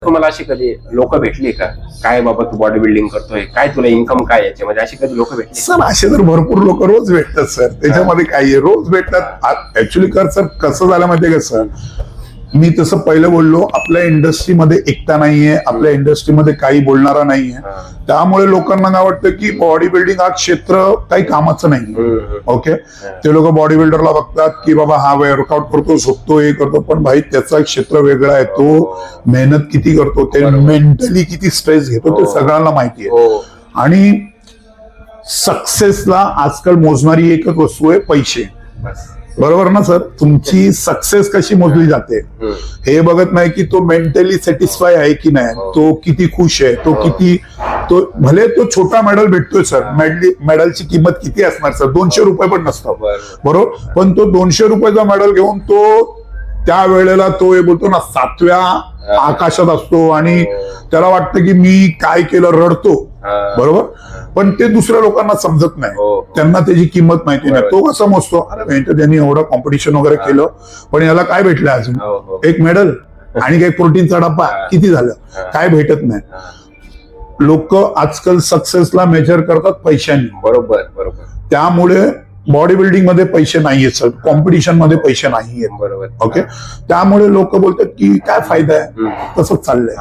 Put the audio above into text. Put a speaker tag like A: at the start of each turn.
A: तुम्हाला अशी कधी लोक भेटली का? काय बाबा तू बॉडी बिल्डिंग करतोय, काय तुला इन्कम काय याच्यामध्ये, अशी कधी लोक भेटली?
B: सर असे तर भरपूर लोक रोज भेटतात सर, त्याच्यामध्ये काय आहे, रोज भेटतात. ऍक्च्युली सर कसं झालं माहितीये का सर, मी तसं पहिलं बोललो, आपल्या इंडस्ट्रीमध्ये एकता नाहीये, आपल्या इंडस्ट्रीमध्ये काही बोलणारा नाहीये. त्यामुळे लोकांना काय वाटतं की बॉडी बिल्डिंग हा क्षेत्र काही कामाचं नाही. ओके, ते लोक बॉडी बिल्डरला बघतात की बाबा हा वर्कआउट करतो, झोपतो, हे करतो, पण भाई त्याचा एक क्षेत्र वेगळा आहे. तो मेहनत किती करतो, ते मेंटली किती स्ट्रेस घेतो, ते सगळ्यांना माहिती आहे. आणि सक्सेसला आजकाल मोजणारी एकच वस्तू आहे, पैसे. बरोबर ना सर? तुमची सक्सेस कशी मोजली जाते हे बघत नाही की तो मेंटली सॅटिस्फाय आहे की नाही, तो किती खुश आहे, तो भले तो छोटा मेडल भेटतोय सर, मेडलची किंमत किती असणार सर? 200 रुपये पण नसतो, बरोबर? पण तो 200 रुपयाचा मेडल घेऊन तो त्या वेळेला तो हे बोलतो ना 7व्या आकाशात असतो आणि त्याला वाटतं की मी काय केलं, रडतो, बरोबर? पण ते दुसऱ्या लोकांना समजत नाही, त्यांना त्याची किंमत माहिती नाही. तो कसा मोजतो, अरे त्यांनी एवढं कॉम्पिटिशन वगैरे केलं, पण याला काय भेटलं अजून? एक मेडल आणि काही प्रोटीनचा डब्बा, किती झालं? काय भेटत नाही. लोक आजकाल सक्सेसला मेजर करतात पैशांनी.
A: बरोबर बरोबर.
B: त्यामुळे बॉडी बिल्डिंग मध्ये पैसे नाहीयेत सर, कॉम्पिटिशन मध्ये पैसे नाहीयेत.
A: बरोबर.
B: ओके, त्यामुळे लोक बोलतात की काय फायदा आहे, तसंच चाललंय.